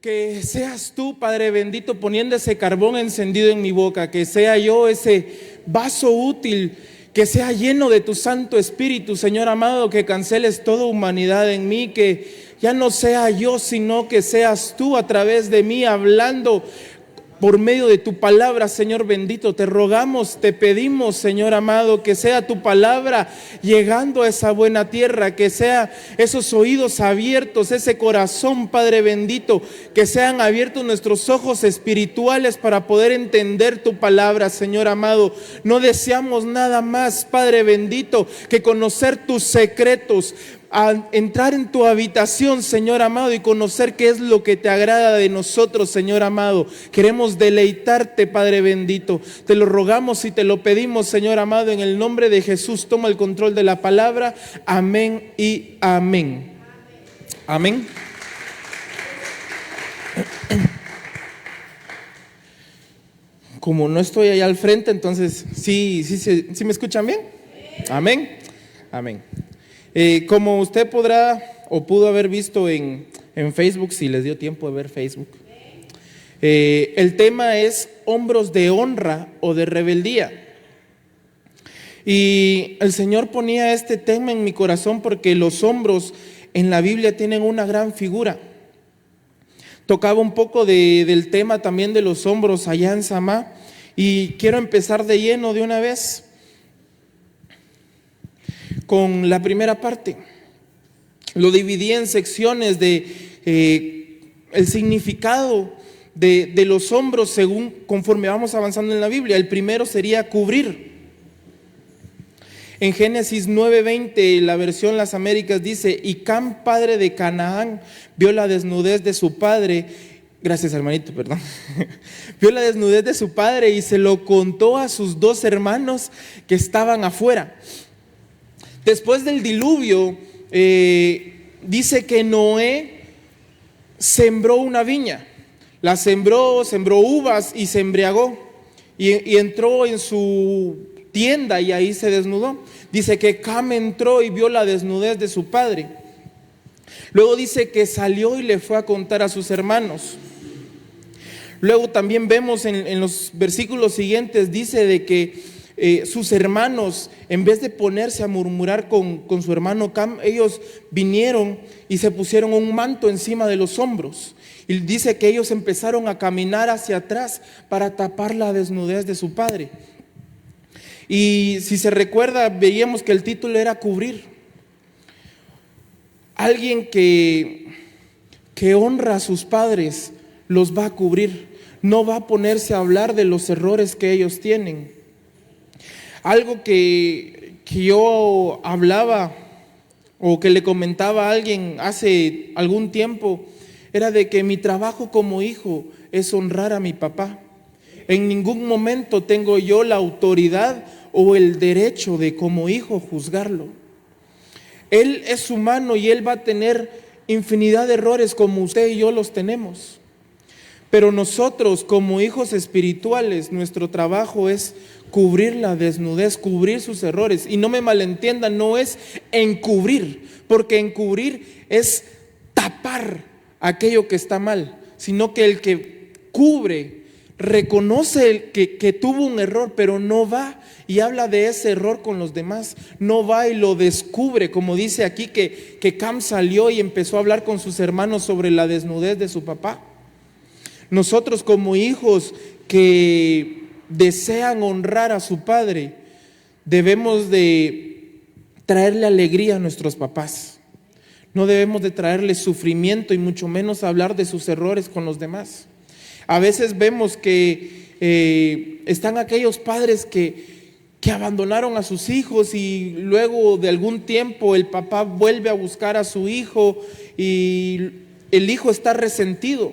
Que seas tú, Padre bendito, poniendo ese carbón encendido en mi boca, que sea yo ese vaso útil, que sea lleno de tu Santo Espíritu, Señor amado, que canceles toda humanidad en mí, que ya no sea yo, sino que seas tú a través de mí hablando por medio de tu palabra, Señor bendito. Te rogamos, te pedimos, Señor amado, que sea tu palabra llegando a esa buena tierra, que sea esos oídos abiertos, ese corazón, Padre bendito, que sean abiertos nuestros ojos espirituales para poder entender tu palabra, Señor amado. No deseamos nada más, Padre bendito, que conocer tus secretos, a entrar en tu habitación, Señor amado, y conocer qué es lo que te agrada de nosotros, Señor amado. Queremos deleitarte, Padre bendito. Te lo rogamos y te lo pedimos, Señor amado, en el nombre de Jesús. Toma el control de la palabra. Amén y amén. Amén. Como no estoy allá al frente, entonces sí me escuchan bien. Amén. Amén. Como usted podrá o pudo haber visto en Facebook, si les dio tiempo de ver Facebook, el tema es hombros de honra o de rebeldía. Y el Señor ponía este tema en mi corazón porque los hombros en la Biblia tienen una gran figura. Tocaba un poco del tema también de los hombros allá en Samá, y quiero empezar de lleno de una vez con la primera parte. Lo dividí en secciones de el significado de los hombros conforme vamos avanzando en la Biblia. El primero sería cubrir. En Génesis 9:20, la versión Las Américas dice: y Cam, padre de Canaán, vio la desnudez de su padre. Gracias, hermanito, perdón. Vio la desnudez de su padre y se lo contó a sus dos hermanos que estaban afuera. Después del diluvio, dice que Noé sembró una viña. La sembró uvas y se embriagó. Y entró en su tienda y ahí se desnudó. Dice que Cam entró y vio la desnudez de su padre. Luego dice que salió y le fue a contar a sus hermanos. Luego también vemos en los versículos siguientes, dice de que sus hermanos, en vez de ponerse a murmurar con su hermano Cam, ellos vinieron y se pusieron un manto encima de los hombros. Y dice que ellos empezaron a caminar hacia atrás para tapar la desnudez de su padre. Y si se recuerda, veíamos que el título era cubrir. Alguien que honra a sus padres los va a cubrir. No va a ponerse a hablar de los errores que ellos tienen. Algo que yo hablaba o que le comentaba a alguien hace algún tiempo era de que mi trabajo como hijo es honrar a mi papá. En ningún momento tengo yo la autoridad o el derecho de como hijo juzgarlo. Él es humano y él va a tener infinidad de errores como usted y yo los tenemos. Pero nosotros como hijos espirituales, nuestro trabajo es cubrir la desnudez, cubrir sus errores. Y no me malentiendan, no es encubrir, porque encubrir es tapar aquello que está mal, sino que el que cubre reconoce que tuvo un error, pero no va y habla de ese error con los demás, no va y lo descubre, como dice aquí que Cam salió y empezó a hablar con sus hermanos sobre la desnudez de su papá. Nosotros como hijos que desean honrar a su padre, debemos de traerle alegría a nuestros papás. No debemos de traerle sufrimiento y mucho menos hablar de sus errores con los demás. A veces vemos que están aquellos padres que abandonaron a sus hijos y luego de algún tiempo el papá vuelve a buscar a su hijo y el hijo está resentido.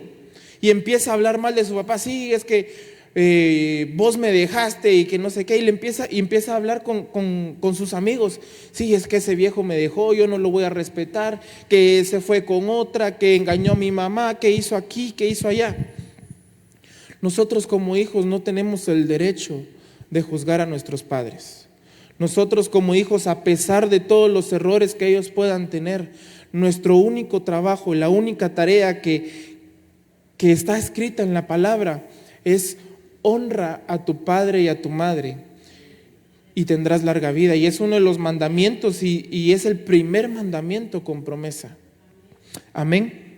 Y empieza a hablar mal de su papá. Sí, es que vos me dejaste y que no sé qué. Y empieza a hablar con sus amigos. Sí, es que ese viejo me dejó, yo no lo voy a respetar. Que se fue con otra, que engañó a mi mamá, que hizo aquí, que hizo allá. Nosotros como hijos no tenemos el derecho de juzgar a nuestros padres. Nosotros como hijos, a pesar de todos los errores que ellos puedan tener, nuestro único trabajo, la única tarea que que está escrita en la palabra es: honra a tu padre y a tu madre y tendrás larga vida. Y es uno de los mandamientos y es el primer mandamiento con promesa. Amén.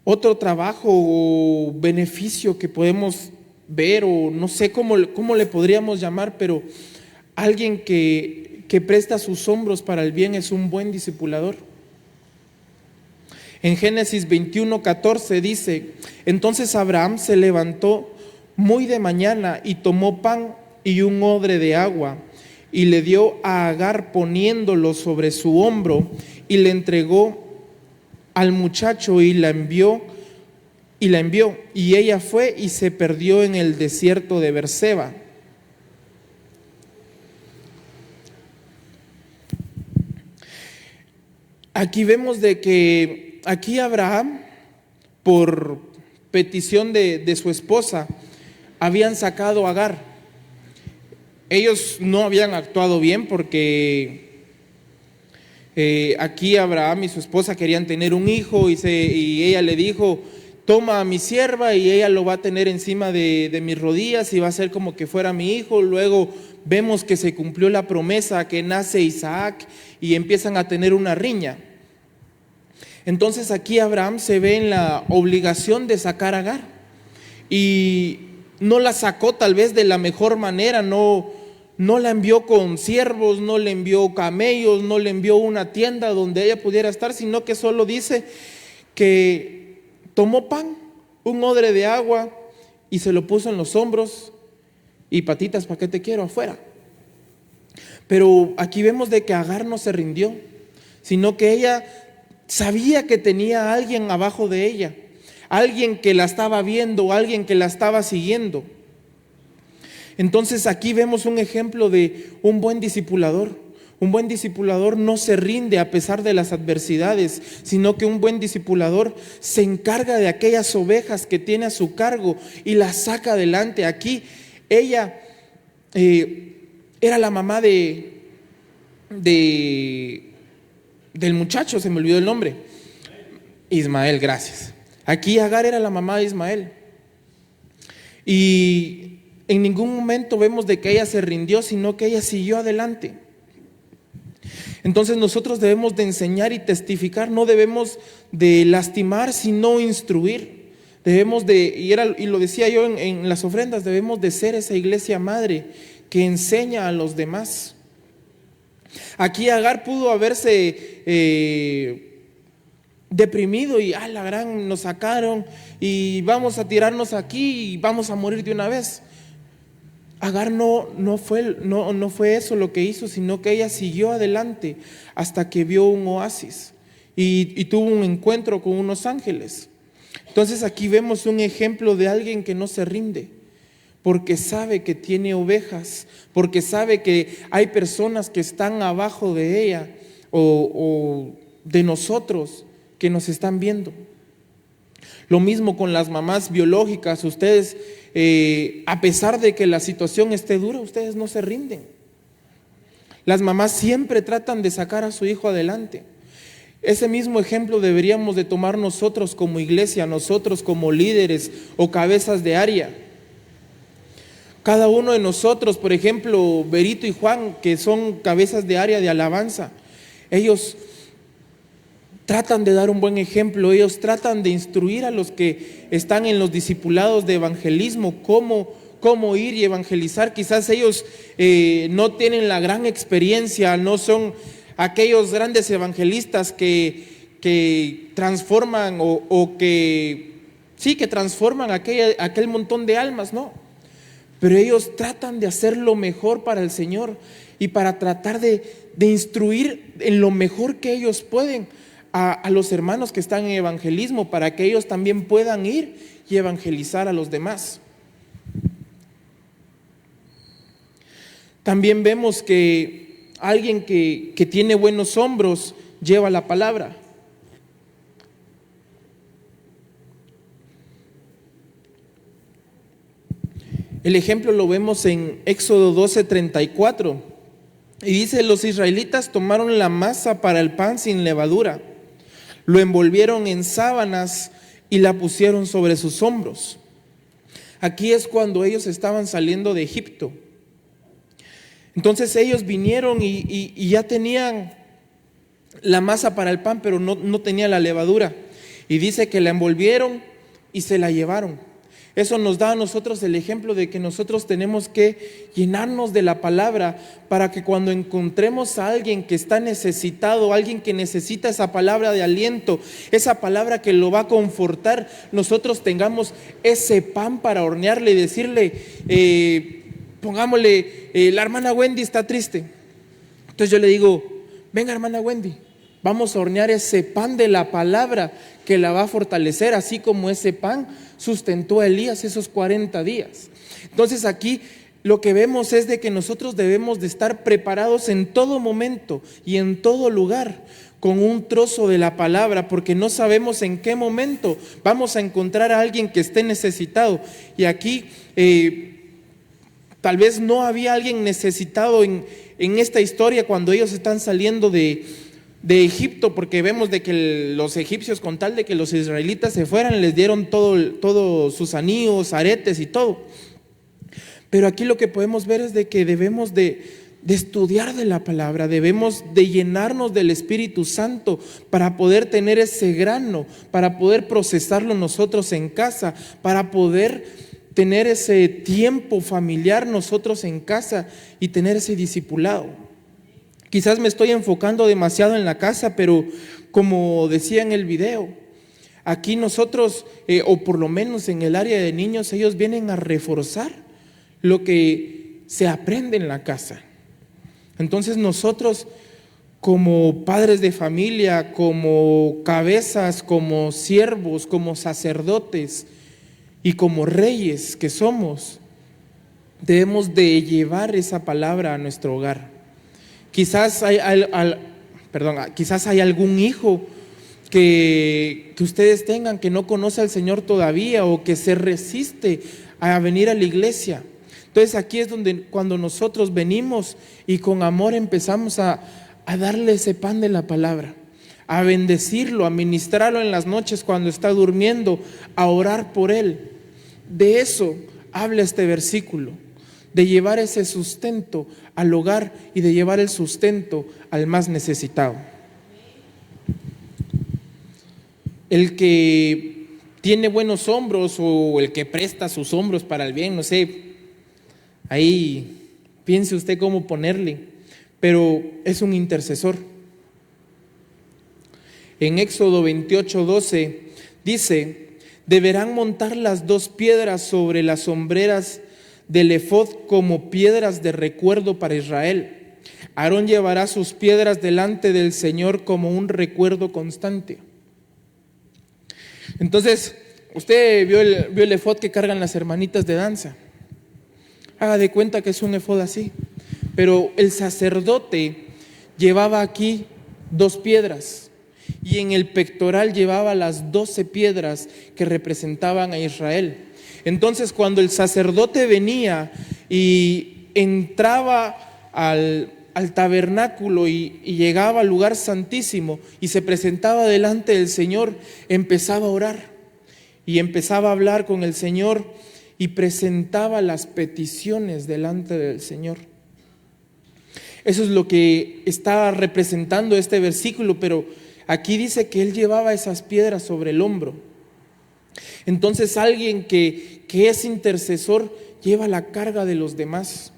Otro trabajo o beneficio que podemos ver, o no sé cómo le podríamos llamar, pero alguien que presta sus hombros para el bien es un buen discipulador. En Génesis 21:14 dice: entonces Abraham se levantó muy de mañana y tomó pan y un odre de agua y le dio a Agar poniéndolo sobre su hombro, y le entregó al muchacho y la envió, y ella fue y se perdió en el desierto de Berseba. Aquí vemos de que aquí Abraham, por petición de su esposa, habían sacado a Agar. Ellos no habían actuado bien porque aquí Abraham y su esposa querían tener un hijo y ella le dijo: toma a mi sierva y ella lo va a tener encima de mis rodillas y va a ser como que fuera mi hijo. Luego vemos que se cumplió la promesa, que nace Isaac y empiezan a tener una riña. Entonces aquí Abraham se ve en la obligación de sacar a Agar, y no la sacó tal vez de la mejor manera. No la envió con siervos, no le envió camellos, no le envió una tienda donde ella pudiera estar, sino que solo dice que tomó pan, un odre de agua, y se lo puso en los hombros, y patitas, ¿para qué te quiero afuera? Pero aquí vemos de que Agar no se rindió, sino que ella sabía que tenía a alguien abajo de ella, alguien que la estaba viendo, alguien que la estaba siguiendo. Entonces aquí vemos un ejemplo de un buen discipulador. Un buen discipulador no se rinde a pesar de las adversidades, sino que un buen discipulador se encarga de aquellas ovejas que tiene a su cargo y las saca adelante. Aquí ella era la mamá del muchacho, se me olvidó el nombre. Ismael, gracias. Aquí Agar era la mamá de Ismael. Y en ningún momento vemos de que ella se rindió, sino que ella siguió adelante. Entonces nosotros debemos de enseñar y testificar, no debemos de lastimar, sino instruir. Debemos de, y lo decía yo en las ofrendas, debemos de ser esa iglesia madre que enseña a los demás. Aquí Agar pudo haberse deprimido y la gran nos sacaron y vamos a tirarnos aquí y vamos a morir de una vez. Agar no fue eso lo que hizo, sino que ella siguió adelante hasta que vio un oasis y tuvo un encuentro con unos ángeles. Entonces aquí vemos un ejemplo de alguien que no se rinde, porque sabe que tiene ovejas, porque sabe que hay personas que están abajo de ella o de nosotros que nos están viendo. Lo mismo con las mamás biológicas. Ustedes, a pesar de que la situación esté dura, ustedes no se rinden. Las mamás siempre tratan de sacar a su hijo adelante. Ese mismo ejemplo deberíamos de tomar nosotros como iglesia, nosotros como líderes o cabezas de área. Cada uno de nosotros, por ejemplo, Berito y Juan, que son cabezas de área de alabanza, ellos tratan de dar un buen ejemplo, ellos tratan de instruir a los que están en los discipulados de evangelismo, cómo ir y evangelizar. Quizás ellos no tienen la gran experiencia, no son aquellos grandes evangelistas que transforman que transforman aquel montón de almas, no. Pero ellos tratan de hacer lo mejor para el Señor y para tratar de instruir en lo mejor que ellos pueden a los hermanos que están en evangelismo, para que ellos también puedan ir y evangelizar a los demás. También vemos que alguien que tiene buenos hombros lleva la palabra. El ejemplo lo vemos en Éxodo 12:34 y dice: los israelitas tomaron la masa para el pan sin levadura, lo envolvieron en sábanas y la pusieron sobre sus hombros. Aquí es cuando ellos estaban saliendo de Egipto. Entonces ellos vinieron y ya tenían la masa para el pan, pero no tenía la levadura. Y dice que la envolvieron y se la llevaron. Eso nos da a nosotros el ejemplo de que nosotros tenemos que llenarnos de la palabra para que cuando encontremos a alguien que está necesitado, alguien que necesita esa palabra de aliento, esa palabra que lo va a confortar, nosotros tengamos ese pan para hornearle y decirle, pongámosle, la hermana Wendy está triste. Entonces yo le digo, venga hermana Wendy, vamos a hornear ese pan de la palabra que la va a fortalecer, así como ese pan sustentó a Elías esos 40 días. Entonces aquí lo que vemos es de que nosotros debemos de estar preparados en todo momento y en todo lugar con un trozo de la palabra, porque no sabemos en qué momento vamos a encontrar a alguien que esté necesitado. Y aquí tal vez no había alguien necesitado en esta historia cuando ellos están saliendo de Egipto, porque vemos de que los egipcios, con tal de que los israelitas se fueran, les dieron todos sus anillos, aretes y todo. Pero aquí lo que podemos ver es de que debemos de estudiar de la palabra, debemos de llenarnos del Espíritu Santo para poder tener ese grano, para poder procesarlo nosotros en casa, para poder tener ese tiempo familiar nosotros en casa y tener ese discipulado. Quizás me estoy enfocando demasiado en la casa, pero como decía en el video, aquí nosotros, o por lo menos en el área de niños, ellos vienen a reforzar lo que se aprende en la casa. Entonces nosotros, como padres de familia, como cabezas, como siervos, como sacerdotes y como reyes que somos, debemos de llevar esa palabra a nuestro hogar. Quizás hay algún hijo que ustedes tengan que no conoce al Señor todavía o que se resiste a venir a la iglesia. Entonces aquí es donde cuando nosotros venimos y con amor empezamos a darle ese pan de la palabra, a bendecirlo, a ministrarlo en las noches cuando está durmiendo, a orar por él. De eso habla este versículo, de llevar ese sustento al hogar y de llevar el sustento al más necesitado. El que tiene buenos hombros o el que presta sus hombros para el bien, no sé, ahí piense usted cómo ponerle, pero es un intercesor. En Éxodo 28:12 dice: deberán montar las 2 piedras sobre las hombreras del efod como piedras de recuerdo para Israel. Aarón llevará sus piedras delante del Señor como un recuerdo constante. Entonces, usted vio el efod que cargan las hermanitas de danza. Haga de cuenta que es un efod así. Pero el sacerdote llevaba aquí 2 piedras y en el pectoral llevaba las 12 piedras que representaban a Israel. Entonces, cuando el sacerdote venía y entraba al tabernáculo y llegaba al lugar santísimo y se presentaba delante del Señor, empezaba a orar y empezaba a hablar con el Señor y presentaba las peticiones delante del Señor. Eso es lo que está representando este versículo, pero aquí dice que él llevaba esas piedras sobre el hombro. Entonces alguien que es intercesor lleva la carga de los demás.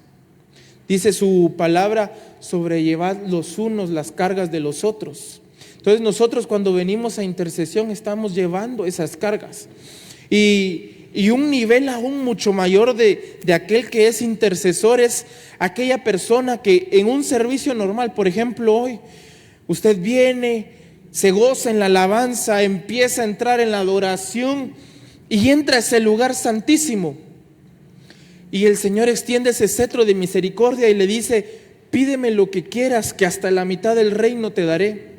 Dice su palabra, sobrellevad los unos las cargas de los otros. Entonces nosotros cuando venimos a intercesión estamos llevando esas cargas. Y un nivel aún mucho mayor de aquel que es intercesor es aquella persona que en un servicio normal, por ejemplo hoy, usted viene, se goza en la alabanza, empieza a entrar en la adoración y entra a ese lugar santísimo. Y el Señor extiende ese cetro de misericordia y le dice: pídeme lo que quieras, que hasta la mitad del reino te daré.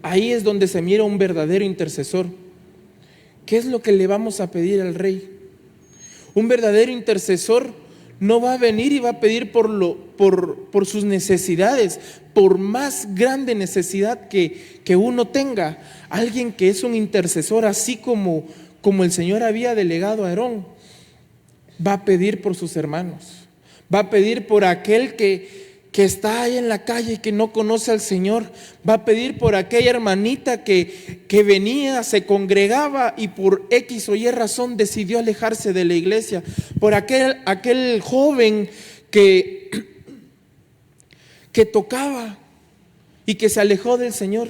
Ahí es donde se mira un verdadero intercesor. ¿Qué es lo que le vamos a pedir al Rey? Un verdadero intercesor no va a venir y va a pedir por sus necesidades, por más grande necesidad que uno tenga. Alguien que es un intercesor, así como el Señor había delegado a Aarón, va a pedir por sus hermanos, va a pedir por aquel que está ahí en la calle y que no conoce al Señor, va a pedir por aquella hermanita que venía, se congregaba y por X o Y razón decidió alejarse de la iglesia, por aquel joven que tocaba y que se alejó del Señor.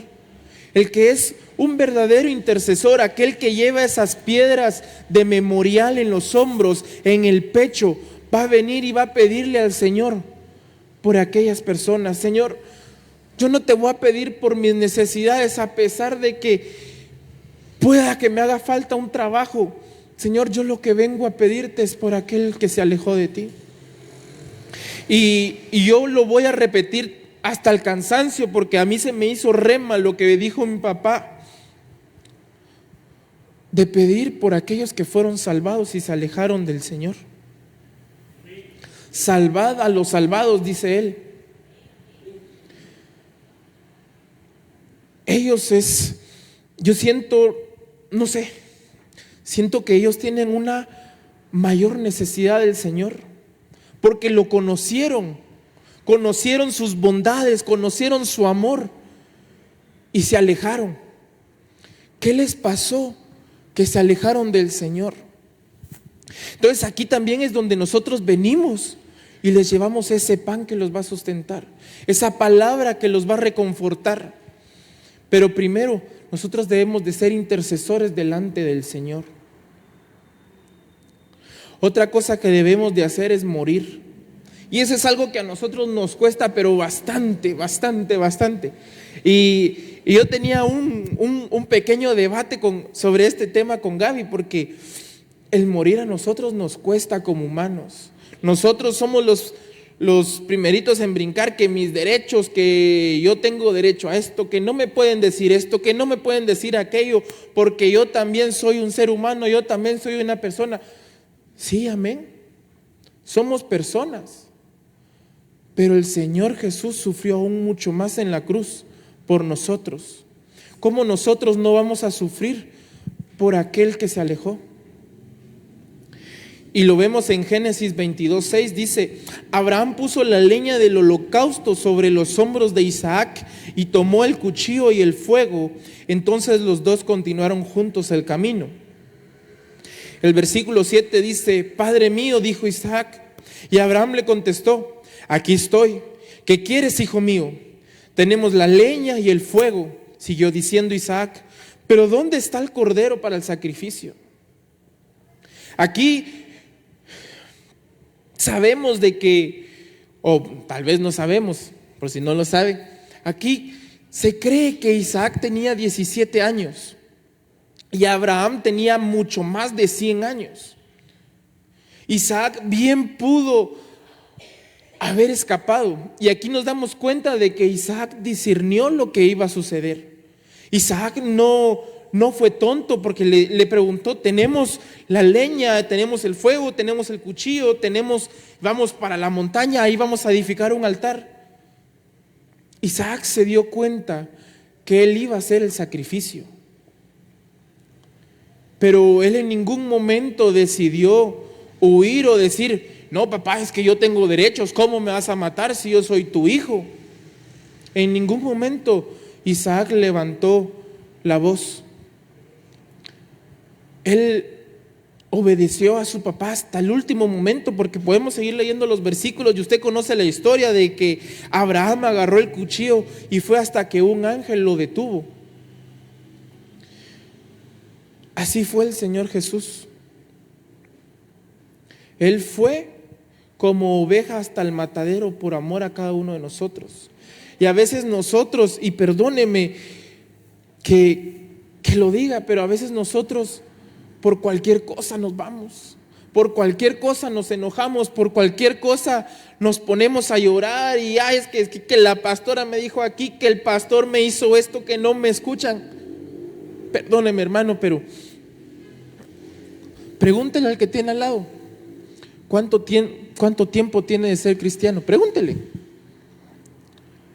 El que es un verdadero intercesor, aquel que lleva esas piedras de memorial en los hombros, en el pecho, va a venir y va a pedirle al Señor por aquellas personas. Señor, yo no te voy a pedir por mis necesidades, a pesar de que pueda que me haga falta un trabajo. Señor, yo lo que vengo a pedirte es por aquel que se alejó de ti. Y yo lo voy a repetir hasta el cansancio, porque a mí se me hizo rema lo que dijo mi papá, de pedir por aquellos que fueron salvados y se alejaron del Señor. Salvad a los salvados, dice él. Yo siento, no sé, siento que ellos tienen una mayor necesidad del Señor, porque lo conocieron sus bondades, conocieron su amor y se alejaron. ¿Qué les pasó? Que se alejaron del Señor. Entonces aquí también es donde nosotros venimos y les llevamos ese pan que los va a sustentar, esa palabra que los va a reconfortar. Pero primero, nosotros debemos de ser intercesores delante del Señor. Otra cosa que debemos de hacer es morir. Y eso es algo que a nosotros nos cuesta, pero bastante. Y yo tenía un pequeño debate sobre este tema con Gaby, porque el morir a nosotros nos cuesta como humanos. Nosotros somos los primeritos en brincar, que mis derechos, que yo tengo derecho a esto, que no me pueden decir esto, que no me pueden decir aquello, porque yo también soy un ser humano, yo también soy una persona. Sí, amén. Somos personas. Pero el Señor Jesús sufrió aún mucho más en la cruz por nosotros. ¿Cómo nosotros no vamos a sufrir por aquel que se alejó? Y lo vemos en Génesis 22:6, dice: Abraham puso la leña del holocausto sobre los hombros de Isaac y tomó el cuchillo y el fuego. Entonces los dos continuaron juntos el camino. El versículo 7 dice: Padre mío, dijo Isaac. Y Abraham le contestó: Aquí estoy. ¿Qué quieres, hijo mío? Tenemos la leña y el fuego, siguió diciendo Isaac, pero ¿dónde está el cordero para el sacrificio? Aquí sabemos de que, o tal vez no sabemos, por si no lo sabe, aquí se cree que Isaac tenía 17 años y Abraham tenía mucho más de 100 años. Isaac bien pudo haber escapado, y aquí nos damos cuenta de que Isaac discernió lo que iba a suceder. Isaac no fue tonto, porque le preguntó: tenemos la leña, tenemos el fuego, tenemos el cuchillo, vamos para la montaña, ahí vamos a edificar un altar. Isaac se dio cuenta que él iba a hacer el sacrificio, pero él en ningún momento decidió huir o decir: no, papá, es que yo tengo derechos, ¿cómo me vas a matar si yo soy tu hijo? En ningún momento Isaac levantó la voz. Él obedeció a su papá hasta el último momento, porque podemos seguir leyendo los versículos y usted conoce la historia de que Abraham agarró el cuchillo y fue hasta que un ángel lo detuvo. Así fue el Señor Jesús. Él fue como oveja hasta el matadero por amor a cada uno de nosotros. Y a veces nosotros, y perdóneme que lo diga, pero a veces nosotros por cualquier cosa nos vamos, por cualquier cosa nos enojamos, por cualquier cosa nos ponemos a llorar y es que la pastora me dijo aquí, que el pastor me hizo esto, que no me escuchan. Perdóneme, hermano, pero pregúntele al que tiene al lado: ¿Cuánto tiempo tiene de ser cristiano? Pregúntele.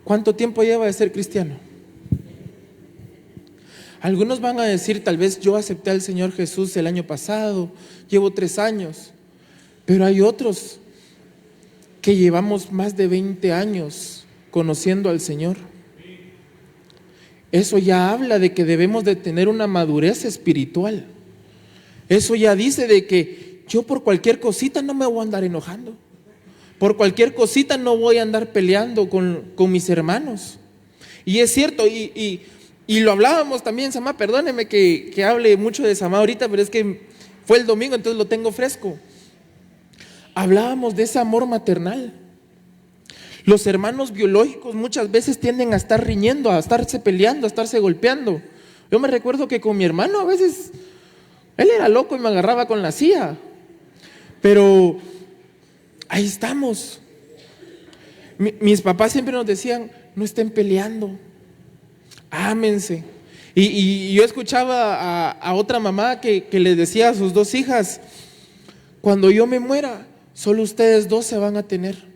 ¿Cuánto tiempo lleva de ser cristiano? Algunos van a decir, tal vez yo acepté al Señor Jesús el año pasado, llevo 3 años, pero hay otros que llevamos más de 20 años conociendo al Señor. Eso ya habla de que debemos de tener una madurez espiritual. Eso ya dice de que yo por cualquier cosita no me voy a andar enojando. Por cualquier cosita no voy a andar peleando con mis hermanos. Y es cierto, y lo hablábamos también, Samá, perdóneme que hable mucho de Samá ahorita, pero es que fue el domingo, entonces lo tengo fresco. Hablábamos de ese amor maternal. Los hermanos biológicos muchas veces tienden a estar riñendo, a estarse peleando, a estarse golpeando. Yo me recuerdo que con mi hermano a veces, él era loco y me agarraba con la silla. Pero ahí estamos. Mis papás siempre nos decían, no estén peleando, ámense. Y yo escuchaba a otra mamá que les decía a sus 2 hijas, cuando yo me muera, solo ustedes 2 se van a tener.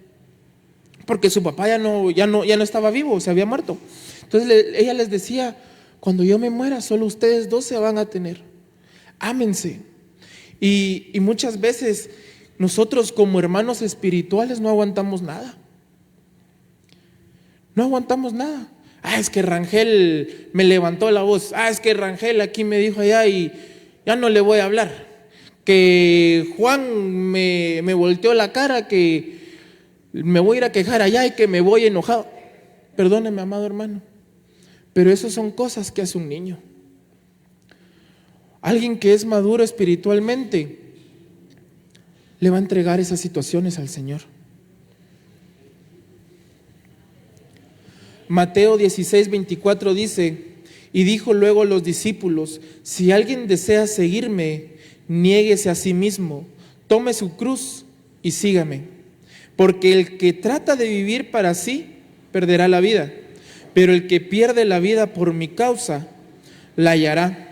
Porque su papá ya no estaba vivo, se había muerto. Entonces ella les decía, cuando yo me muera, solo ustedes 2 se van a tener. Ámense. Y muchas veces nosotros como hermanos espirituales no aguantamos nada. No aguantamos nada. Es que Rangel me levantó la voz. Es que Rangel aquí me dijo allá y ya no le voy a hablar. Que Juan me volteó la cara, que me voy a ir a quejar allá y que me voy enojado. Perdóneme, amado hermano, pero eso son cosas que hace un niño. Alguien que es maduro espiritualmente le va a entregar esas situaciones al Señor. Mateo 16:24 dice, y dijo luego a los discípulos, si alguien desea seguirme, niéguese a sí mismo, tome su cruz y sígame. Porque el que trata de vivir para sí, perderá la vida, pero el que pierde la vida por mi causa, la hallará.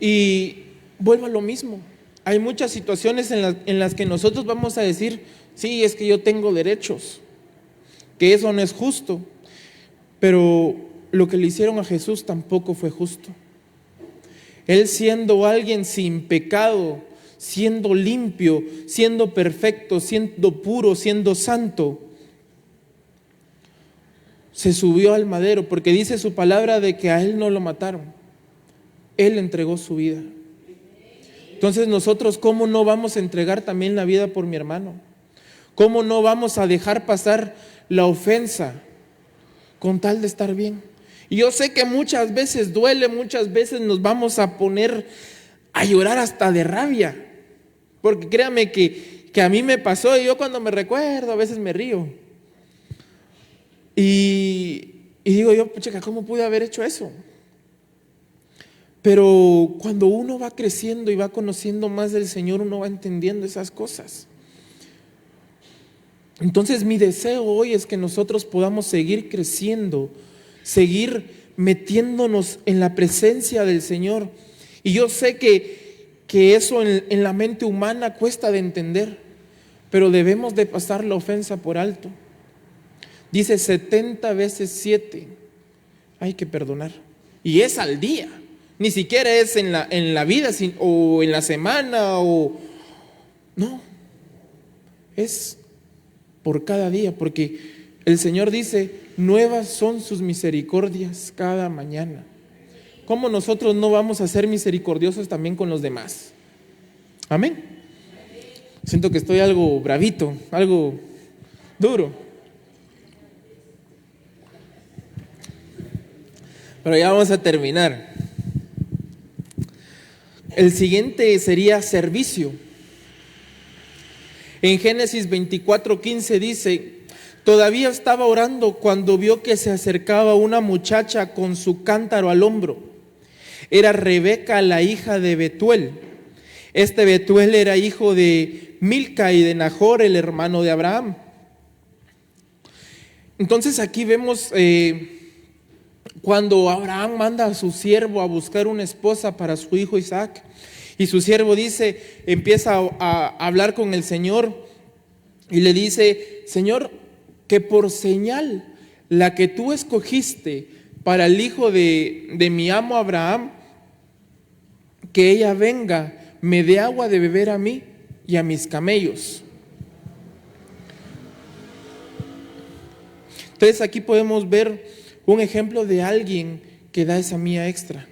Y vuelvo a lo mismo. Hay muchas situaciones en las que nosotros vamos a decir, sí, es que yo tengo derechos, que eso no es justo, pero lo que le hicieron a Jesús tampoco fue justo. Él, siendo alguien sin pecado, siendo limpio, siendo perfecto, siendo puro, siendo santo, se subió al madero, porque dice su palabra de que a él no lo mataron, él entregó su vida. Entonces nosotros, ¿cómo no vamos a entregar también la vida por mi hermano? ¿Cómo no vamos a dejar pasar la ofensa con tal de estar bien? Y yo sé que muchas veces duele, muchas veces nos vamos a poner a llorar hasta de rabia, porque créame que a mí me pasó, y yo cuando me recuerdo a veces me río y digo yo, chica, ¿cómo pude haber hecho eso? Pero cuando uno va creciendo y va conociendo más del Señor, uno va entendiendo esas cosas. Entonces mi deseo hoy es que nosotros podamos seguir creciendo, seguir metiéndonos en la presencia del Señor. Y yo sé que eso en la mente humana cuesta de entender, pero debemos de pasar la ofensa por alto. Dice 70 veces 7 hay que perdonar, y es al día, ni siquiera es en la vida o en la semana, no, es por cada día, porque el Señor dice, nuevas son sus misericordias cada mañana. ¿Cómo nosotros no vamos a ser misericordiosos también con los demás? Amén. Siento que estoy algo bravito, algo duro. Pero ya vamos a terminar. El siguiente sería servicio. En Génesis 24:15 dice, todavía estaba orando cuando vio que se acercaba una muchacha con su cántaro al hombro. Era Rebeca, la hija de Betuel. Este Betuel era hijo de Milca y de Nahor, el hermano de Abraham. Entonces aquí vemos cuando Abraham manda a su siervo a buscar una esposa para su hijo Isaac. Y su siervo empieza a hablar con el Señor y le dice: Señor, que por señal la que tú escogiste para el hijo de mi amo Abraham, que ella venga, me dé agua de beber a mí y a mis camellos. Entonces aquí podemos ver un ejemplo de alguien que da esa mía extra,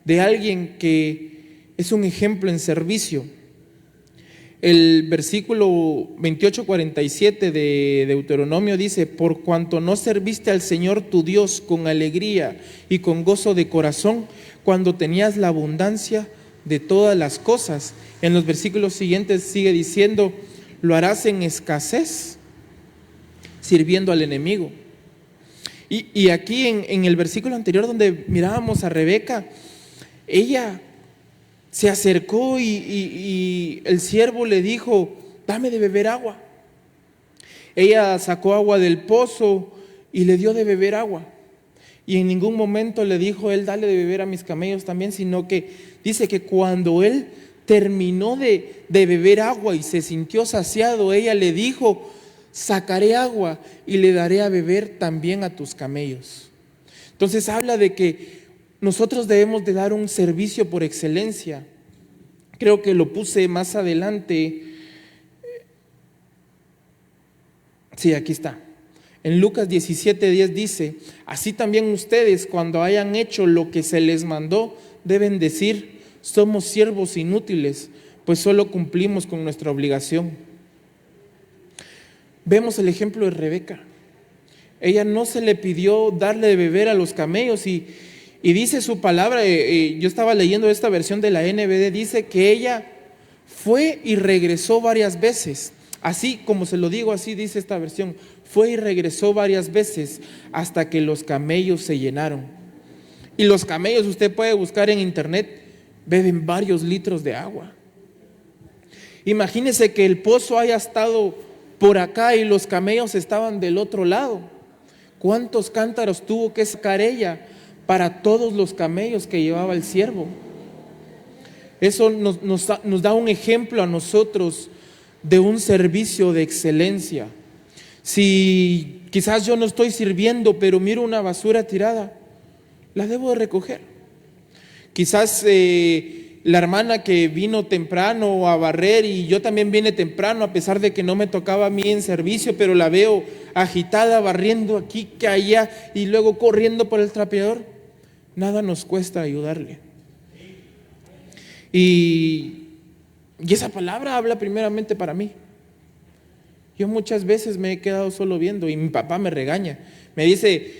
de alguien que es un ejemplo en servicio. El versículo 28-47 de Deuteronomio dice: por cuanto no serviste al Señor tu Dios con alegría y con gozo de corazón, cuando tenías la abundancia de todas las cosas. En los versículos siguientes sigue diciendo: lo harás en escasez, sirviendo al enemigo. Y aquí en el versículo anterior donde mirábamos a Rebeca, ella se acercó y el siervo le dijo: dame de beber agua. Ella sacó agua del pozo y le dio de beber agua. Y en ningún momento le dijo él: dale de beber a mis camellos también, sino que dice que cuando él terminó de beber agua y se sintió saciado, ella le dijo: sacaré agua y le daré a beber también a tus camellos. Entonces habla de que nosotros debemos de dar un servicio por excelencia. Creo que lo puse más adelante. Sí, aquí está. En Lucas 17:10 dice: así también ustedes, cuando hayan hecho lo que se les mandó, deben decir: somos siervos inútiles, pues solo cumplimos con nuestra obligación. Vemos el ejemplo de Rebeca. Ella no se le pidió darle de beber a los camellos y dice su palabra, yo estaba leyendo esta versión de la NBD, dice que ella fue y regresó varias veces. Así como se lo digo, así dice esta versión: fue y regresó varias veces hasta que los camellos se llenaron. Y los camellos, usted puede buscar en internet, beben varios litros de agua. Imagínese que el pozo haya estado por acá y los camellos estaban del otro lado. ¿Cuántos cántaros tuvo que sacar ella para todos los camellos que llevaba el siervo? Eso nos da un ejemplo a nosotros de un servicio de excelencia. Si quizás yo no estoy sirviendo, pero miro una basura tirada, la debo de recoger. Quizás la hermana que vino temprano a barrer y yo también vine temprano, a pesar de que no me tocaba a mí en servicio, pero la veo agitada, barriendo aquí, que allá, y luego corriendo por el trapeador. Nada nos cuesta ayudarle. Y esa palabra habla primeramente para mí. Yo muchas veces me he quedado solo viendo y mi papá me regaña. Me dice: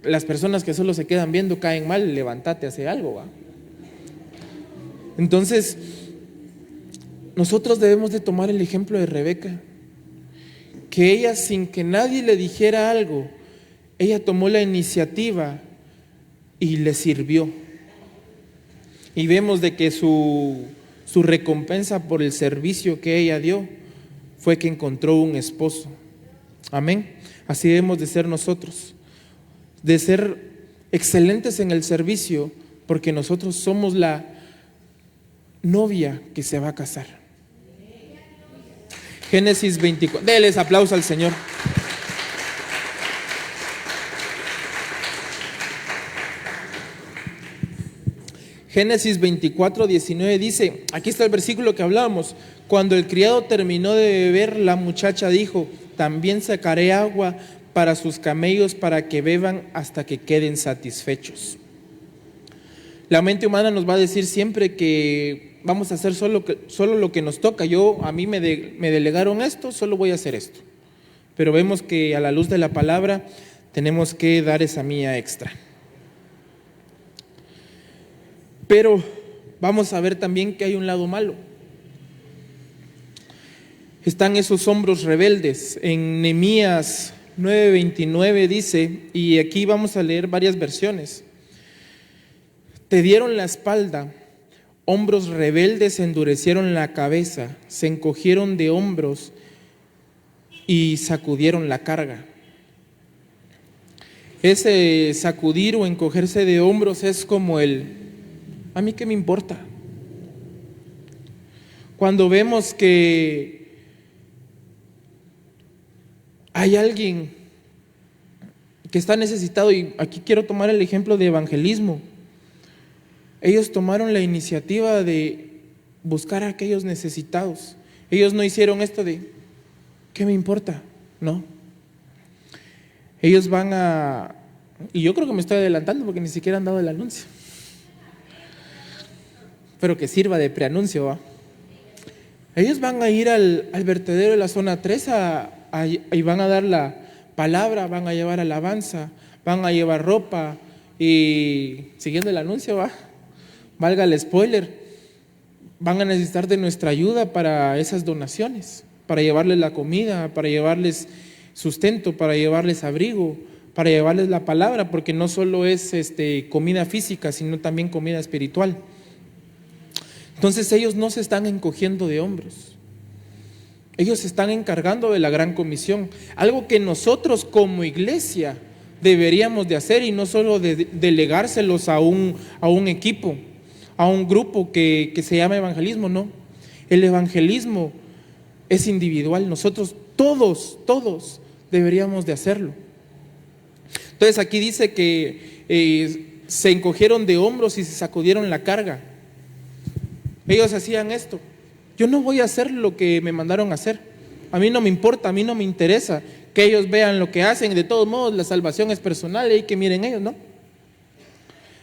las personas que solo se quedan viendo caen mal, levántate, hace algo, ¿va? Entonces, nosotros debemos de tomar el ejemplo de Rebeca, que ella, sin que nadie le dijera algo, ella tomó la iniciativa y le sirvió. Y vemos de que su recompensa por el servicio que ella dio fue que encontró un esposo. Amén. Así debemos de ser nosotros, de ser excelentes en el servicio, porque nosotros somos la novia que se va a casar. Génesis 24. Denles aplauso al Señor. Génesis 24:19 dice, aquí está el versículo que hablábamos: cuando el criado terminó de beber, la muchacha dijo: también sacaré agua para sus camellos para que beban hasta que queden satisfechos. La mente humana nos va a decir siempre que vamos a hacer solo lo que nos toca. A mí me delegaron esto, solo voy a hacer esto. Pero vemos que a la luz de la palabra tenemos que dar esa mía extra. Pero vamos a ver también que hay un lado malo. Están esos hombros rebeldes. En Nehemías 9:29 dice, y aquí vamos a leer varias versiones: te dieron la espalda, hombros rebeldes endurecieron la cabeza, se encogieron de hombros y sacudieron la carga. Ese sacudir o encogerse de hombros es como ¿a mí qué me importa? Cuando vemos que hay alguien que está necesitado, y aquí quiero tomar el ejemplo de evangelismo. Ellos tomaron la iniciativa de buscar a aquellos necesitados. Ellos no hicieron esto de, ¿qué me importa? No. Ellos van a, y yo creo que me estoy adelantando porque ni siquiera han dado el anuncio. Pero que sirva de preanuncio, ¿va? Ellos van a ir al vertedero de la zona 3 y van a dar la palabra, van a llevar alabanza, van a llevar ropa y siguiendo el anuncio, ¿va? Valga el spoiler, van a necesitar de nuestra ayuda para esas donaciones, para llevarles la comida, para llevarles sustento, para llevarles abrigo, para llevarles la palabra, porque no solo es comida física, sino también comida espiritual. Entonces ellos no se están encogiendo de hombros, ellos se están encargando de la gran comisión, algo que nosotros como iglesia deberíamos de hacer, y no solo de delegárselos a un equipo, a un grupo que se llama evangelismo. No, el evangelismo es individual, nosotros todos deberíamos de hacerlo. Entonces aquí dice que se encogieron de hombros y se sacudieron la carga. Ellos hacían esto: yo no voy a hacer lo que me mandaron a hacer, a mí no me importa, a mí no me interesa que ellos vean lo que hacen, de todos modos la salvación es personal y que miren ellos, ¿no?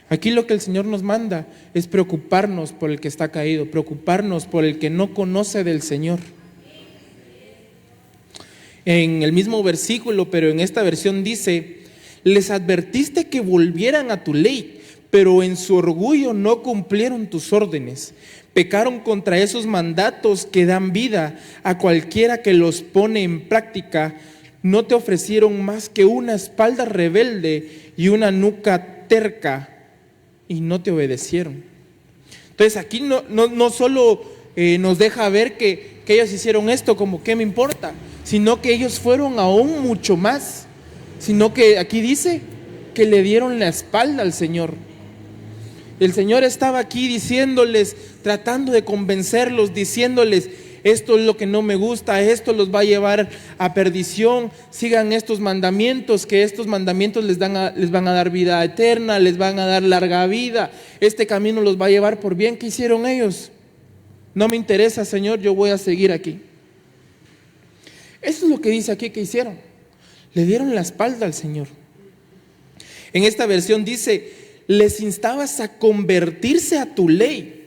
Aquí lo que el Señor nos manda es preocuparnos por el que está caído, preocuparnos por el que no conoce del Señor. En el mismo versículo, pero en esta versión dice: les advertiste que volvieran a tu ley, pero en su orgullo no cumplieron tus órdenes. Pecaron contra esos mandatos que dan vida a cualquiera que los pone en práctica. No te ofrecieron más que una espalda rebelde y una nuca terca, y no te obedecieron. Entonces aquí no solo nos deja ver que ellos hicieron esto como ¿qué me importa?, sino que ellos fueron aún mucho más, sino que aquí dice que le dieron la espalda al Señor. El Señor estaba aquí diciéndoles, tratando de convencerlos, diciéndoles: esto es lo que no me gusta, esto los va a llevar a perdición, sigan estos mandamientos, que estos mandamientos les van a dar vida eterna, les van a dar larga vida, este camino los va a llevar por bien. ¿Qué hicieron ellos? No me interesa, Señor, yo voy a seguir aquí. Eso es lo que dice aquí que hicieron. Le dieron la espalda al Señor. En esta versión dice: les instabas a convertirse a tu ley,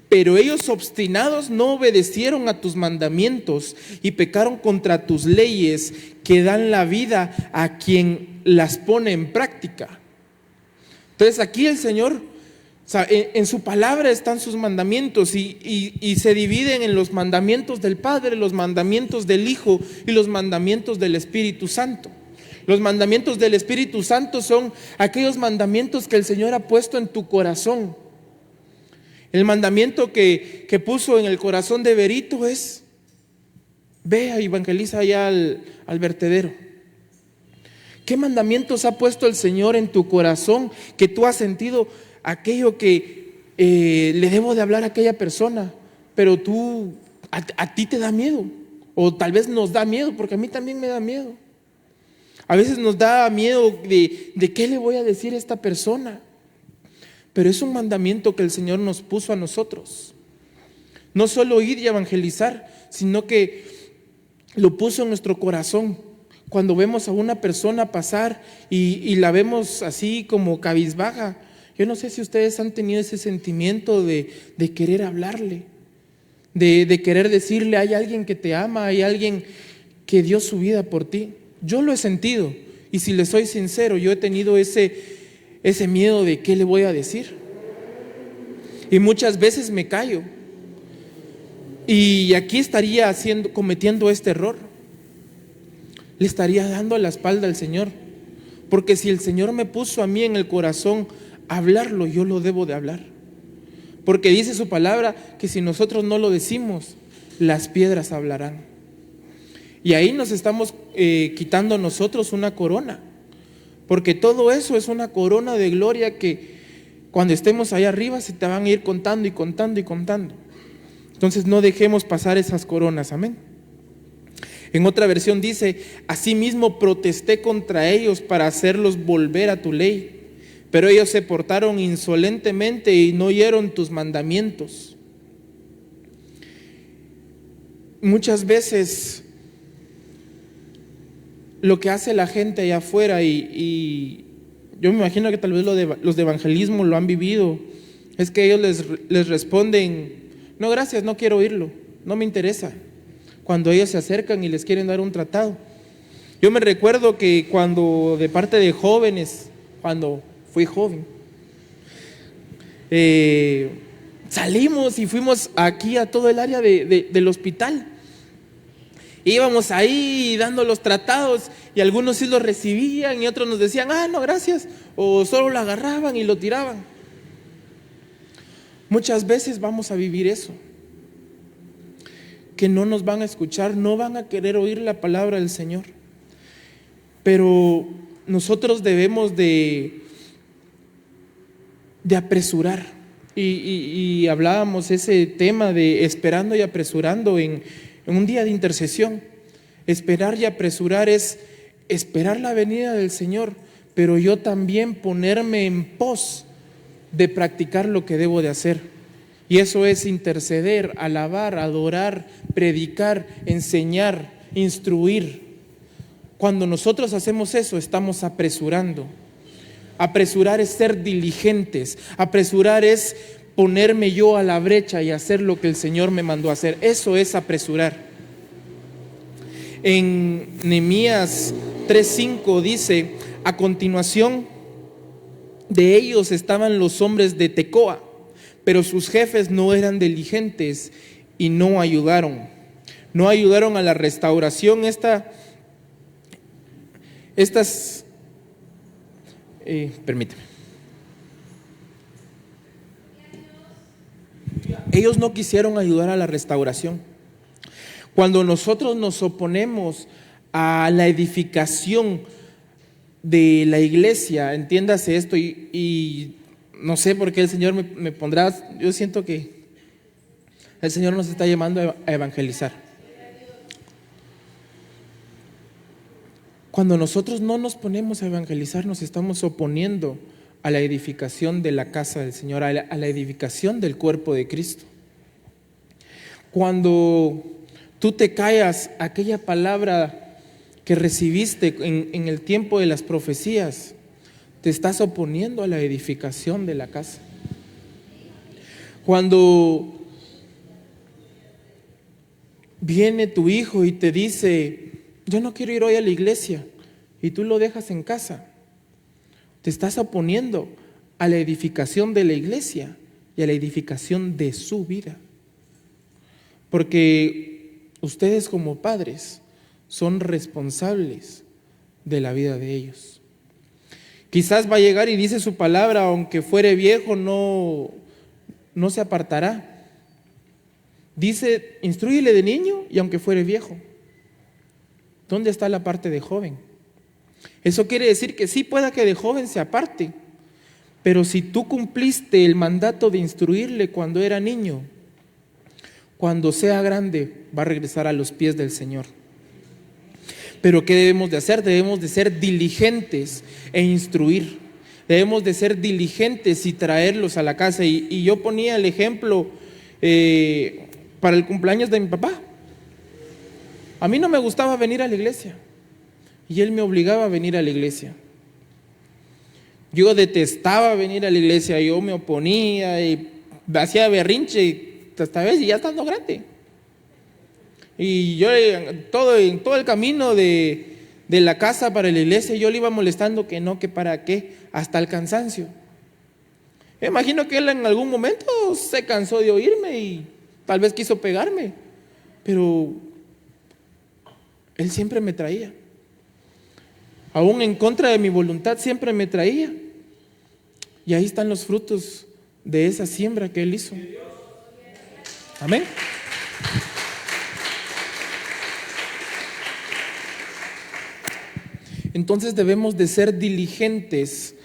pero ellos obstinados no obedecieron a tus mandamientos y pecaron contra tus leyes que dan la vida a quien las pone en práctica. Entonces aquí el Señor, en su palabra están sus mandamientos y se dividen en los mandamientos del Padre, los mandamientos del Hijo y los mandamientos del Espíritu Santo. Los mandamientos del Espíritu Santo son aquellos mandamientos que el Señor ha puesto en tu corazón. El mandamiento que puso en el corazón de Berito es: ve a evangeliza allá al vertedero. ¿Qué mandamientos ha puesto el Señor en tu corazón que tú has sentido aquello que le debo de hablar a aquella persona, pero a ti te da miedo? O tal vez nos da miedo, porque a mí también me da miedo. A veces nos da miedo de qué le voy a decir a esta persona. Pero es un mandamiento que el Señor nos puso a nosotros. No solo ir y evangelizar, sino que lo puso en nuestro corazón. Cuando vemos a una persona pasar y la vemos así como cabizbaja, yo no sé si ustedes han tenido ese sentimiento de querer hablarle, de querer decirle: hay alguien que te ama, hay alguien que dio su vida por ti. Yo lo he sentido, y si les soy sincero, yo he tenido ese miedo de qué le voy a decir, y muchas veces me callo, y aquí estaría cometiendo este error, le estaría dando la espalda al Señor, porque si el Señor me puso a mí en el corazón hablarlo, yo lo debo de hablar, porque dice su palabra que si nosotros no lo decimos, las piedras hablarán. Y ahí nos estamos quitando nosotros una corona, porque todo eso es una corona de gloria que cuando estemos allá arriba se te van a ir contando y contando y contando. Entonces no dejemos pasar esas coronas, amén. En otra versión dice: asimismo protesté contra ellos para hacerlos volver a tu ley, pero ellos se portaron insolentemente y no oyeron tus mandamientos. Muchas veces lo que hace la gente allá afuera, y yo me imagino que tal vez los de evangelismo lo han vivido, es que ellos les responden: no, gracias, no quiero oírlo, no me interesa. Cuando ellos se acercan y les quieren dar un tratado. Yo me recuerdo que cuando de parte de jóvenes, cuando fui joven, salimos y fuimos aquí a todo el área del hospital. Íbamos ahí dando los tratados y algunos sí los recibían y otros nos decían: no, gracias, o solo lo agarraban y lo tiraban. Muchas veces vamos a vivir eso, que no nos van a escuchar, no van a querer oír la palabra del Señor. Pero nosotros debemos de apresurar. Y hablábamos ese tema de esperando y apresurando en un día de intercesión. Esperar y apresurar es esperar la venida del Señor, pero yo también ponerme en pos de practicar lo que debo de hacer. Y eso es interceder, alabar, adorar, predicar, enseñar, instruir. Cuando nosotros hacemos eso, estamos apresurando. Apresurar es ser diligentes. Apresurar es ponerme yo a la brecha y hacer lo que el Señor me mandó a hacer. Eso es apresurar. En Nehemías 3:5 dice: a continuación de ellos estaban los hombres de Tecoa, pero sus jefes no eran diligentes y no ayudaron a la restauración. Permíteme. Ellos no quisieron ayudar a la restauración. Cuando nosotros nos oponemos a la edificación de la iglesia, entiéndase esto, y no sé por qué el Señor me pondrá, yo siento que el Señor nos está llamando a evangelizar. Cuando nosotros no nos ponemos a evangelizar, nos estamos oponiendo a la edificación de la casa del Señor, a la edificación del cuerpo de Cristo. Cuando tú te callas aquella palabra que recibiste en el tiempo de las profecías, te estás oponiendo a la edificación de la casa. Cuando viene tu hijo y te dice: yo no quiero ir hoy a la iglesia, y tú lo dejas en casa, te estás oponiendo a la edificación de la iglesia y a la edificación de su vida. Porque ustedes como padres son responsables de la vida de ellos. Quizás va a llegar y dice su palabra: aunque fuere viejo, no se apartará. Dice: instrúyele de niño y aunque fuere viejo. ¿Dónde está la parte de joven? Eso quiere decir que sí, pueda que de joven se aparte, pero si tú cumpliste el mandato de instruirle cuando era niño, cuando sea grande va a regresar a los pies del Señor. Pero ¿qué debemos de hacer? Debemos de ser diligentes e instruir. Debemos de ser diligentes y traerlos a la casa. Y yo ponía el ejemplo para el cumpleaños de mi papá. A mí no me gustaba venir a la iglesia y él me obligaba a venir a la iglesia. Yo detestaba venir a la iglesia, yo me oponía y hacía berrinche hasta vez y ya estando grande. Y yo en todo el camino de la casa para la iglesia, yo le iba molestando que no, que para qué, hasta el cansancio. Me imagino que él en algún momento se cansó de oírme y tal vez quiso pegarme, pero él siempre me traía. Aún en contra de mi voluntad, siempre me traía. Y ahí están los frutos de esa siembra que él hizo. Amén. Entonces debemos de ser diligentes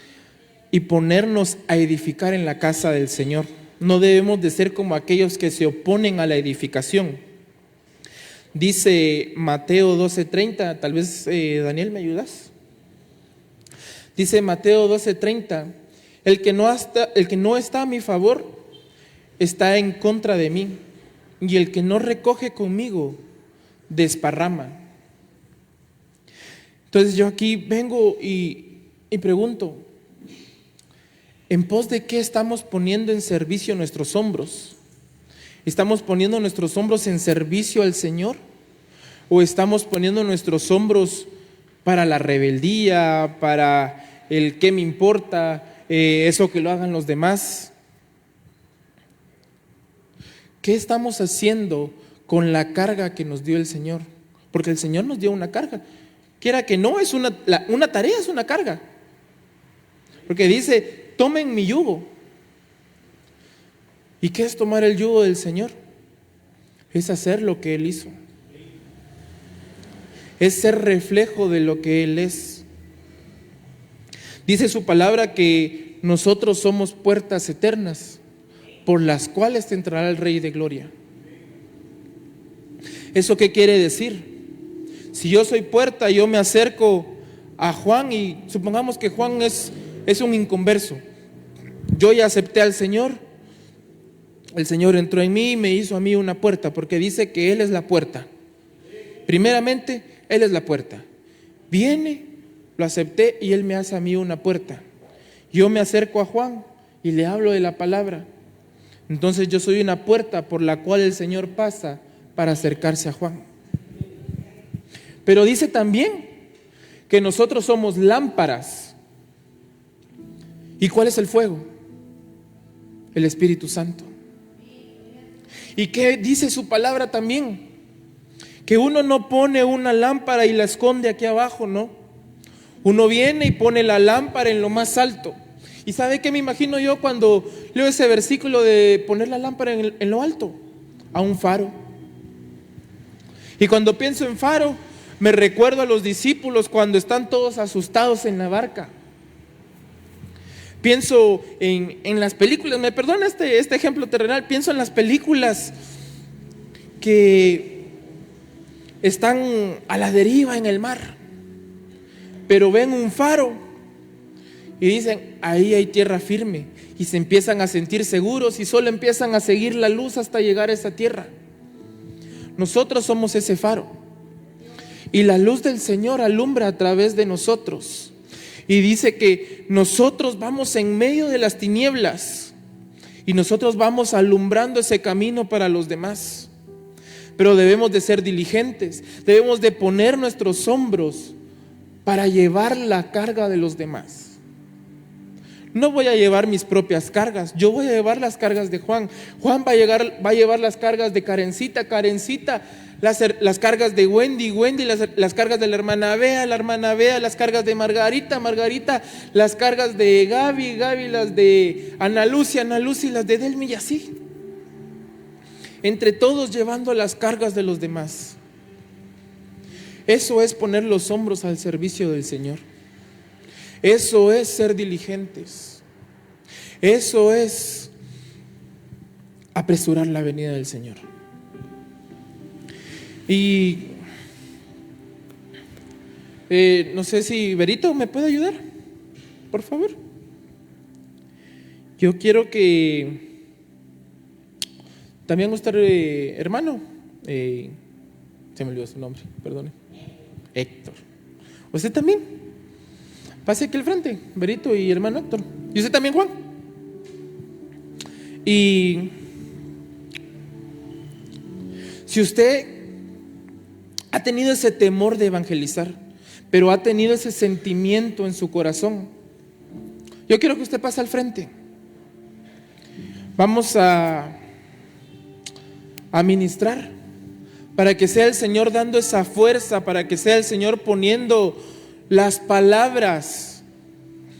y ponernos a edificar en la casa del Señor. No debemos de ser como aquellos que se oponen a la edificación. Dice Mateo 12:30, tal vez Daniel, ¿me ayudas? Dice Mateo 12:30, el que no está a mi favor está en contra de mí, y el que no recoge conmigo desparrama. Entonces yo aquí vengo y pregunto, ¿en pos de qué estamos poniendo en servicio nuestros hombros? ¿Estamos poniendo nuestros hombros en servicio al Señor? ¿O estamos poniendo nuestros hombros para la rebeldía, para el qué me importa, eso que lo hagan los demás? ¿Qué estamos haciendo con la carga que nos dio el Señor? Porque el Señor nos dio una carga. Quiera que no, es una tarea, es una carga. Porque dice, tomen mi yugo. ¿Y qué es tomar el yugo del Señor? Es hacer lo que Él hizo. Es ser reflejo de lo que Él es. Dice su palabra que nosotros somos puertas eternas por las cuales entrará el Rey de Gloria. ¿Eso qué quiere decir? Si yo soy puerta, yo me acerco a Juan y supongamos que Juan es un inconverso. Yo ya acepté al Señor, el Señor entró en mí y me hizo a mí una puerta, porque dice que Él es la puerta. Primeramente, Él es la puerta. Viene, lo acepté y Él me hace a mí una puerta. Yo me acerco a Juan y le hablo de la palabra. Entonces yo soy una puerta por la cual el Señor pasa para acercarse a Juan. Pero dice también que nosotros somos lámparas. ¿Y cuál es el fuego? El Espíritu Santo. ¿Y qué dice su palabra también? Que uno no pone una lámpara y la esconde aquí abajo, ¿no? Uno viene y pone la lámpara en lo más alto. ¿Y sabe qué me imagino yo cuando leo ese versículo de poner la lámpara en lo alto? A un faro. Y cuando pienso en faro, me recuerdo a los discípulos cuando están todos asustados en la barca. Pienso en las películas, me perdona este ejemplo terrenal, pienso en las películas que están a la deriva en el mar, pero ven un faro y dicen, ahí hay tierra firme, y se empiezan a sentir seguros y solo empiezan a seguir la luz hasta llegar a esa tierra. Nosotros somos ese faro y la luz del Señor alumbra a través de nosotros. Y dice que nosotros vamos en medio de las tinieblas y nosotros vamos alumbrando ese camino para los demás. Pero debemos de ser diligentes, debemos de poner nuestros hombros para llevar la carga de los demás. No voy a llevar mis propias cargas, yo voy a llevar las cargas de Juan. Juan va a llevar las cargas de Karencita, las cargas de Wendy, las cargas de la hermana Bea, las cargas de Margarita, las cargas de Gaby, las de Ana Lucy, las de Delmi, y así. Entre todos llevando las cargas de los demás. Eso es poner los hombros al servicio del Señor. Eso es ser diligentes. Eso es apresurar la venida del Señor. Y no sé si Berito me puede ayudar, por favor. Yo quiero que también usted, hermano, se me olvidó su nombre, perdone. Héctor. Usted también. Pase aquí al frente, Berito y hermano Héctor. Y usted también, Juan. Y si usted ha tenido ese temor de evangelizar, pero ha tenido ese sentimiento en su corazón, yo quiero que usted pase al frente. Vamos a ministrar para que sea el Señor dando esa fuerza, para que sea el Señor poniendo las palabras,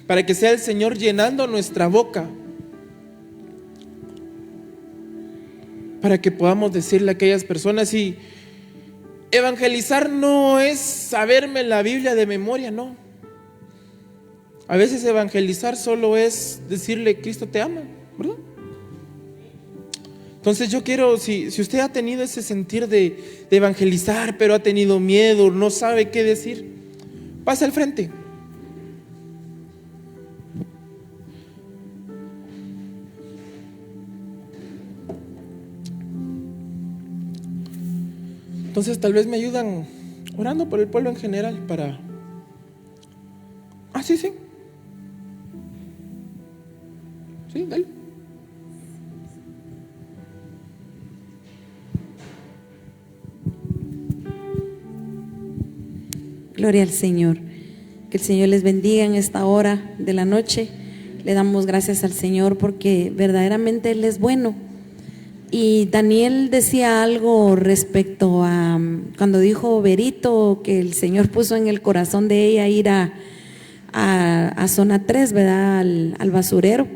para que sea el Señor llenando nuestra boca, para que podamos decirle a aquellas personas. Y evangelizar no es saberme la Biblia de memoria, no. A veces evangelizar solo es decirle, Cristo te ama, ¿verdad? Entonces yo quiero, si usted ha tenido ese sentir de evangelizar, pero ha tenido miedo, no sabe qué decir, pase al frente. Entonces tal vez me ayudan orando por el pueblo en general para... Sí. Sí, dale. Gloria al Señor. Que el Señor les bendiga en esta hora de la noche. Le damos gracias al Señor porque verdaderamente Él es bueno. Y Daniel decía algo respecto a cuando dijo Berito que el Señor puso en el corazón de ella ir a zona 3, ¿verdad? Al basurero,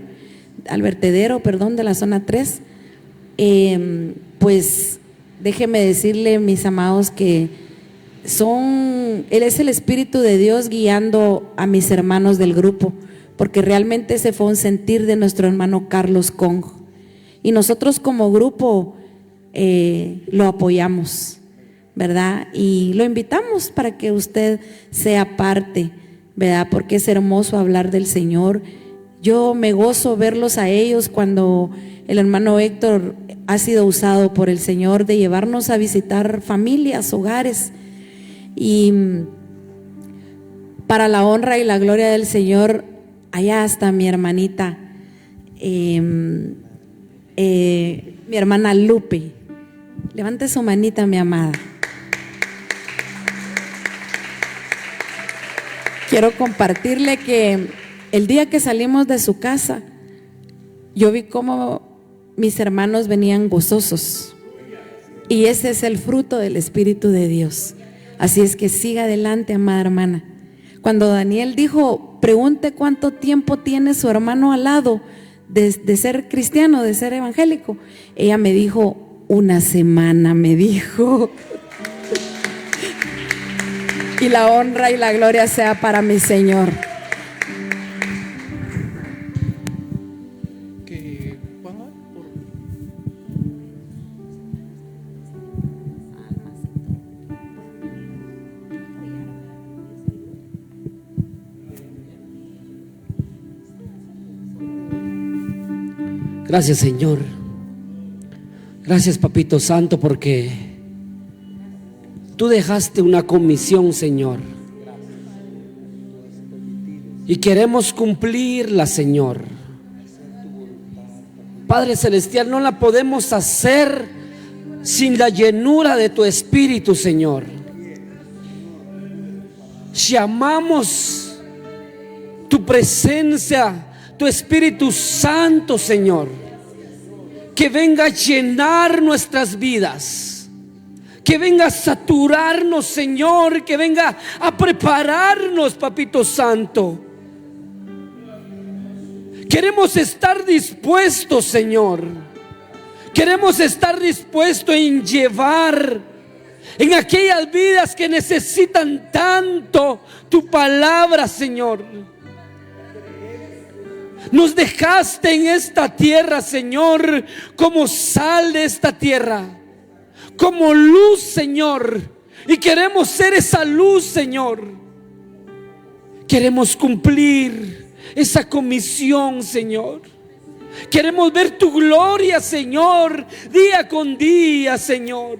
al vertedero, perdón, de la zona 3. Pues déjeme decirle, mis amados, que Él es el Espíritu de Dios guiando a mis hermanos del grupo, porque realmente ese fue un sentir de nuestro hermano Carlos Kong. Y nosotros como grupo lo apoyamos, ¿verdad? Y lo invitamos para que usted sea parte, ¿verdad? Porque es hermoso hablar del Señor. Yo me gozo verlos a ellos cuando el hermano Héctor ha sido usado por el Señor de llevarnos a visitar familias, hogares. Y para la honra y la gloria del Señor, allá está mi hermanita, mi hermana Lupe. Levante su manita, mi amada. Quiero compartirle que el día que salimos de su casa, yo vi cómo mis hermanos venían gozosos. Y ese es el fruto del Espíritu de Dios. Así es que siga adelante, amada hermana. Cuando Daniel dijo, pregunte cuánto tiempo tiene su hermano al lado de ser cristiano, de ser evangélico, ella me dijo, 1 semana, me dijo. Y la honra y la gloria sea para mi Señor. Gracias, Señor. Gracias, Papito Santo, porque tú dejaste una comisión, Señor, y queremos cumplirla, Señor. Padre Celestial, no la podemos hacer sin la llenura de tu Espíritu, Señor. Llamamos tu presencia, tu Espíritu Santo, Señor, que venga a llenar nuestras vidas, que venga a saturarnos, Señor, que venga a prepararnos, Papito Santo. Queremos estar dispuestos, Señor. Queremos estar dispuestos en llevar en aquellas vidas que necesitan tanto tu palabra, Señor. Nos dejaste en esta tierra, Señor, como sal de esta tierra, como luz, Señor. Y queremos ser esa luz, Señor. Queremos cumplir esa comisión, Señor. Queremos ver tu gloria, Señor, día con día, Señor.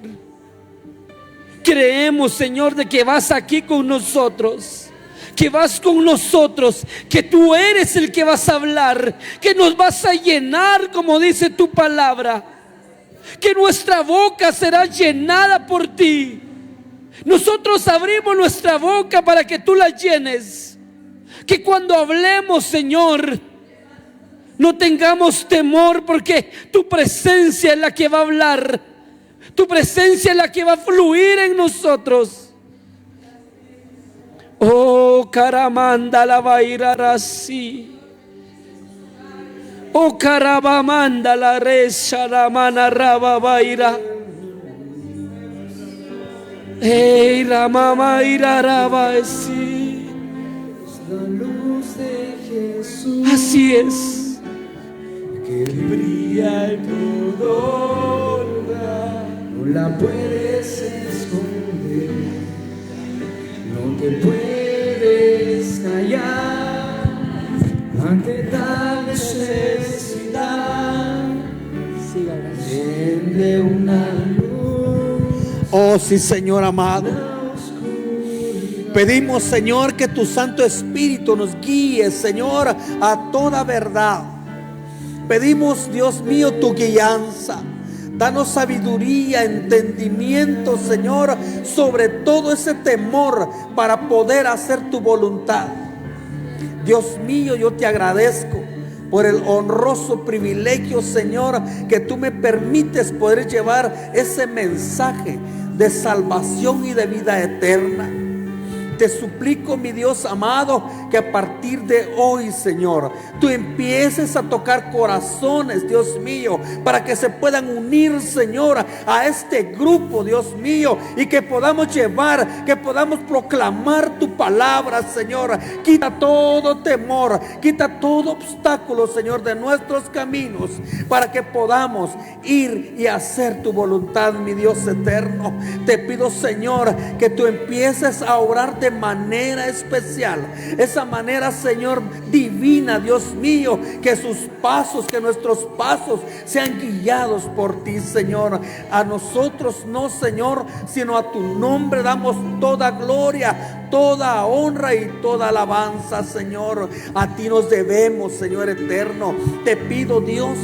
Creemos, Señor, de que vas aquí con nosotros, que vas con nosotros, que tú eres el que vas a hablar, que nos vas a llenar, como dice tu palabra, que nuestra boca será llenada por ti. Nosotros abrimos nuestra boca para que tú la llenes, que cuando hablemos, Señor, no tengamos temor, porque tu presencia es la que va a hablar, tu presencia es la que va a fluir en nosotros. Oh, caramanda la bairara así. Oh, carabamanda la resha la manarraba baira. Hey, la mamá iraraba así. Así es. que brilla en todo lugar, no la puedes esconder, no te puedes callar ante tal necesidad. Enciende una luz. Oh sí, Señor amado, pedimos, Señor, que tu Santo Espíritu nos guíe, Señor, a toda verdad. Pedimos, Dios mío, tu guianza. Danos sabiduría, entendimiento, Señor, sobre todo ese temor para poder hacer tu voluntad. Dios mío, yo te agradezco por el honroso privilegio, Señor, que tú me permites poder llevar ese mensaje de salvación y de vida eterna. Te suplico, mi Dios amado, que a partir de hoy, Señor, tú empieces a tocar corazones, Dios mío, para que se puedan unir, Señor, a este grupo, Dios mío, y que podamos llevar, que podamos proclamar tu palabra, Señor. Quita todo temor, quita todo obstáculo, Señor, de nuestros caminos, para que podamos ir y hacer tu voluntad, mi Dios eterno. Te pido, Señor, que tú empieces a orar de manera especial, esa manera, Señor, divina, Dios mío, que sus pasos, que nuestros pasos sean guiados por ti, Señor. A nosotros no, Señor, sino a tu nombre damos toda gloria, toda honra y toda alabanza, Señor. A ti nos debemos, Señor eterno. Te pido, Dios,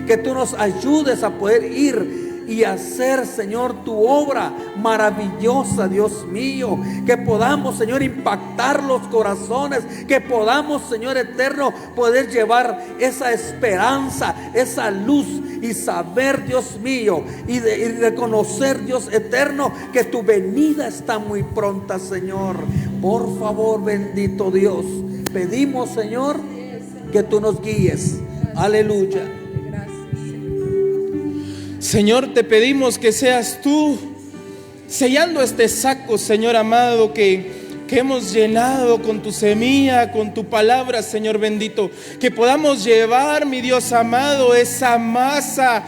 que tú nos ayudes a poder ir y hacer, Señor, tu obra maravillosa, Dios mío. Que podamos, Señor, impactar los corazones. Que podamos, Señor eterno, poder llevar esa esperanza, esa luz, y saber, Dios mío, y reconocer, Dios eterno, que tu venida está muy pronta, Señor. Por favor, bendito Dios, pedimos, Señor, que tú nos guíes. Aleluya. Señor, te pedimos que seas tú sellando este saco, Señor amado, que hemos llenado con tu semilla, con tu palabra, Señor bendito. Que podamos llevar, mi Dios amado, esa masa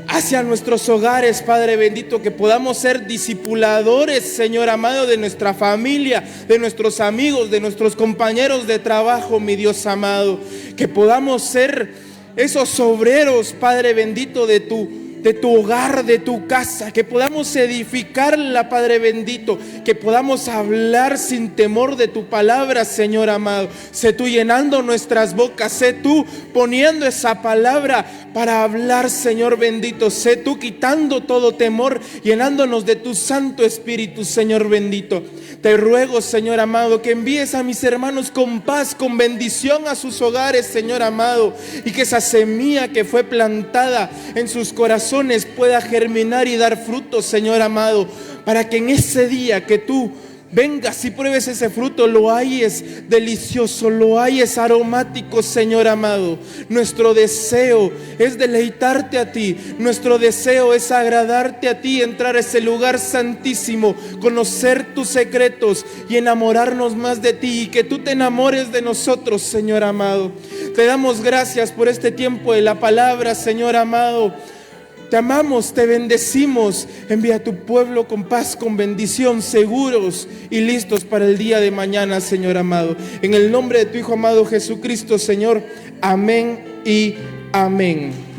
hacia nuestros hogares, Padre bendito. Que podamos ser discipuladores, Señor amado, de nuestra familia, de nuestros amigos, de nuestros compañeros de trabajo, mi Dios amado. Que podamos ser esos obreros, Padre bendito, de tu hogar, de tu casa. Que podamos edificarla, Padre bendito. Que podamos hablar sin temor de tu palabra, Señor amado. Sé tú llenando nuestras bocas. Sé tú poniendo esa palabra para hablar, Señor bendito. Sé tú quitando todo temor, llenándonos de tu Santo Espíritu, Señor bendito. Te ruego, Señor amado, que envíes a mis hermanos con paz, con bendición a sus hogares, Señor amado. Y que esa semilla que fue plantada en sus corazones pueda germinar y dar frutos, Señor amado. Para que en ese día que tú vengas y pruebes ese fruto, lo halles delicioso, lo halles aromático, Señor amado. Nuestro deseo es deleitarte a ti. Nuestro deseo es agradarte a ti, entrar a ese lugar santísimo, conocer tus secretos y enamorarnos más de ti, y que tú te enamores de nosotros, Señor amado. Te damos gracias por este tiempo de la palabra, Señor amado. Te amamos, te bendecimos. Envía a tu pueblo con paz, con bendición, seguros y listos para el día de mañana, Señor amado. En el nombre de tu Hijo amado Jesucristo, Señor. Amén y amén.